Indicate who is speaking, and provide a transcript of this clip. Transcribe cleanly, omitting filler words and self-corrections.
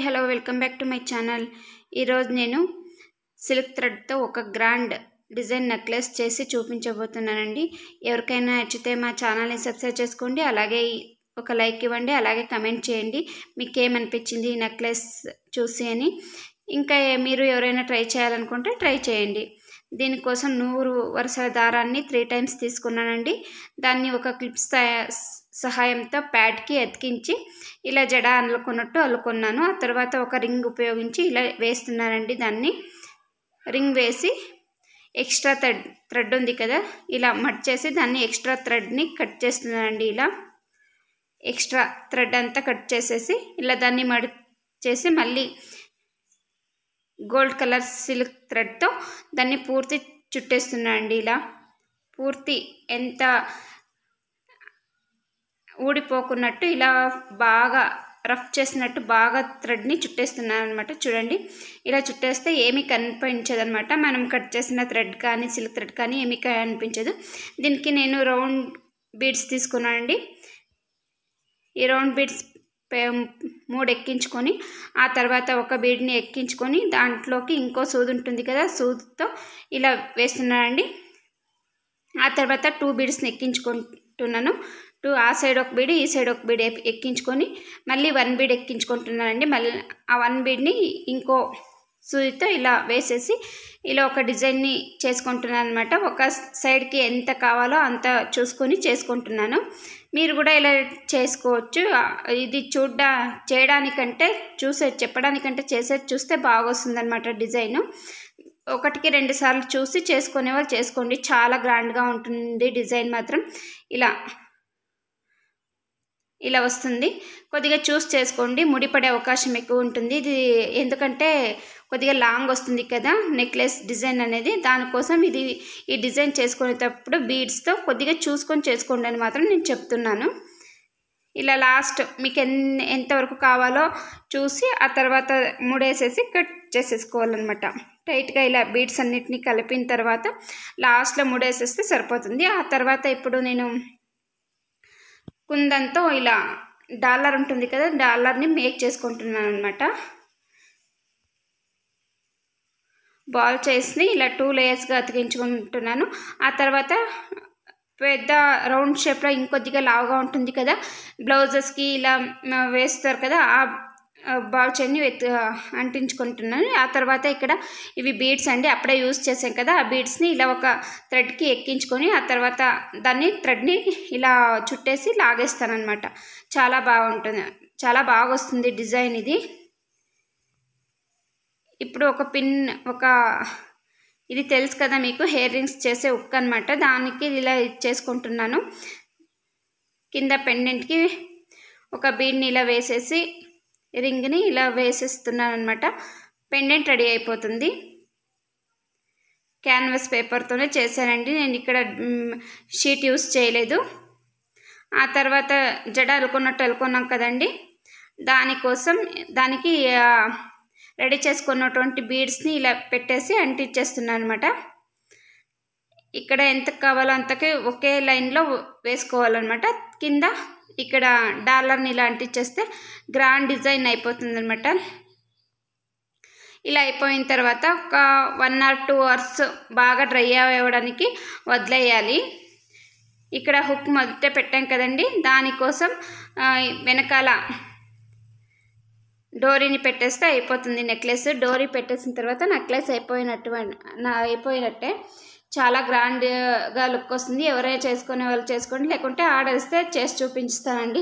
Speaker 1: Hello welcome back to my channel. ఈరోజు నేను silk థ్రెడ్తో ఒక గ్రాండ్ డిజైన్ నెక్లెస్ చేసి చూపించబోతున్నానండి. ఎవరికైనా నచ్చితే మా ఛానల్ని సబ్స్క్రైబ్ చేసుకోండి, అలాగే ఒక లైక్ ఇవ్వండి, అలాగే కమెంట్ చేయండి మీకు ఏమనిపించింది ఈ నెక్లెస్ చూసి అని. ఇంకా మీరు ఎవరైనా ట్రై చేయాలనుకుంటే ట్రై చేయండి. దీనికోసం 100 వరుసల దారాన్ని 3 టైమ్స్ తీసుకున్నానండి. దాన్ని ఒక క్లిప్స్ సహాయంతో ప్యాడ్కి అతికించి ఇలా జడ అల్లుకున్నట్టు అల్లుకున్నాను. ఆ తర్వాత ఒక రింగ్ ఉపయోగించి ఇలా వేస్తున్నానండి. దాన్ని రింగ్ వేసి ఎక్స్ట్రా థ్రెడ్ ఉంది కదా, ఇలా మట్ చేసి దాన్ని ఎక్స్ట్రా థ్రెడ్ని కట్ చేస్తున్నానండి. ఇలా ఎక్స్ట్రా థ్రెడ్ అంతా కట్ చేసేసి ఇలా దాన్ని మడి చేసి మళ్ళీ గోల్డ్ కలర్ సిల్క్ థ్రెడ్తో దాన్ని పూర్తి చుట్టేస్తున్నానండి. ఇలా పూర్తి ఎంత ఊడిపోకున్నట్టు ఇలా బాగా రఫ్ చేసినట్టు బాగా థ్రెడ్ని చుట్టేస్తున్నాను అనమాట. చూడండి, ఇలా చుట్టేస్తే ఏమీ కనిపించదు అనమాట. మనం కట్ చేసిన థ్రెడ్ కానీ సిల్క్ థ్రెడ్ కానీ ఏమీ కనిపించదు. దీనికి నేను రౌండ్ బీడ్స్ తీసుకున్నానండి. ఈ రౌండ్ బీడ్స్ 3 ఎక్కించుకొని ఆ తర్వాత ఒక బీడ్ని ఎక్కించుకొని దాంట్లోకి ఇంకో సూది ఉంటుంది కదా, సూదితో ఇలా వేస్తున్నానండి. ఆ తర్వాత 2 బీడ్స్ని ఎక్కించుకుంటున్నాను. 2 ఆ సైడ్ ఒక బీడ్ ఈ సైడ్ ఒక బీడ్ ఎక్కించుకొని మళ్ళీ 1 బీడ్ ఎక్కించుకుంటున్నానండి. మళ్ళీ ఆ 1 బీడ్ని ఇంకో సూదితో ఇలా వేసేసి ఇలా ఒక డిజైన్ని చేసుకుంటున్నాను అనమాట. ఒక సైడ్కి ఎంత కావాలో అంత చూసుకొని చేసుకుంటున్నాను. మీరు కూడా ఇలా చేసుకోవచ్చు. ఇది చేయడానికంటే చెప్పడానికంటే చేసేది చూస్తే బాగా వస్తుందన్నమాట డిజైను. 1కి 2 సార్లు చూసి చేసుకునే వాళ్ళు చేసుకోండి, చాలా గ్రాండ్గా ఉంటుంది డిజైన్ మాత్రం. ఇలా వస్తుంది. కొద్దిగా చూసి చేసుకోండి, ముడిపడే అవకాశం ఎక్కువ ఉంటుంది ఇది, ఎందుకంటే కొద్దిగా లాంగ్ వస్తుంది కదా నెక్లెస్ డిజైన్ అనేది. దానికోసం ఈ డిజైన్ చేసుకునేటప్పుడు బీడ్స్తో కొద్దిగా చూసుకొని చేసుకోండి అని మాత్రం నేను చెప్తున్నాను. ఇలా లాస్ట్ మీకు ఎంతవరకు కావాలో చూసి ఆ తర్వాత ముడేసేసి కట్ చేసేసుకోవాలన్నమాట. టైట్గా ఇలా బీడ్స్ అన్నిటినీ కలిపిన తర్వాత లాస్ట్లో ముడేసేస్తే సరిపోతుంది. ఆ తర్వాత ఇప్పుడు నేను కుందంతో ఇలా డాలర్ ఉంటుంది కదా, డాలర్ని మేక్ చేసుకుంటున్నాను అనమాట. బాల్ చేసి ఇలా 2 లేయర్స్గా అతికించుకుంటున్నాను. ఆ తర్వాత పెద్ద రౌండ్ షేప్లో ఇంకొద్దిగా లావుగా ఉంటుంది కదా, బ్లౌజెస్కి ఇలా వేస్తారు కదా, ఆ బాల్ చైన్ని అంటించుకుంటున్నాను. ఆ తర్వాత ఇక్కడ ఇవి బీడ్స్ అండి, అప్పుడే యూజ్ చేసాం కదా, ఆ బీడ్స్ని ఇలా ఒక థ్రెడ్కి ఎక్కించుకొని ఆ తర్వాత దాన్ని థ్రెడ్ని ఇలా చుట్టేసి లాగేస్తాను అనమాట. చాలా బాగుంటుంది, చాలా బాగా వస్తుంది డిజైన్ ఇది. ఇప్పుడు ఒక పిన్, ఇది తెలుసు కదా మీకు, హెయిర్ రింగ్స్ చేసే ఉక్ అనమాట. దానికి ఇలా చేసుకుంటున్నాను. కింద పెండెంట్కి ఒక బీడ్ని ఇలా వేసేసి రింగ్ని ఇలా వేసేస్తున్నాను అనమాట. పెండెంట్ రెడీ అయిపోతుంది. క్యాన్వాస్ పేపర్తోనే చేశానండి నేను, ఇక్కడ షీట్ యూస్ చేయలేదు. ఆ తర్వాత జడ అల్లుకున్నాం కదండి, దానికి రెడీ చేసుకున్నటువంటి బీడ్స్ని ఇలా పెట్టేసి అంటించేస్తున్నాను అనమాట. ఇక్కడ ఎంత కావాలో అంతకే ఒకే లైన్లో వేసుకోవాలన్నమాట. కింద ఇక్కడ డాలర్ని ఇలా అంటించేస్తే గ్రాండ్ డిజైన్ అయిపోతుంది అనమాట. ఇలా అయిపోయిన తర్వాత ఒక 1 or 2 అవర్స్ బాగా డ్రై అవ్వడానికి వదిలేయాలి. ఇక్కడ హుక్ మొదట పెట్టాం కదండి, దానికోసం వెనకాల డోరీని పెట్టేస్తే అయిపోతుంది నెక్లెస్. డోరీ పెట్టేసిన తర్వాత నెక్లెస్ అయిపోయినట్టే. చాలా గ్రాండ్గా లుక్ వస్తుంది. ఎవరైనా చేసుకునే వాళ్ళు చేసుకోండి, లేకుంటే ఆర్డర్ ఇస్తే చేసి చూపించుతానండి.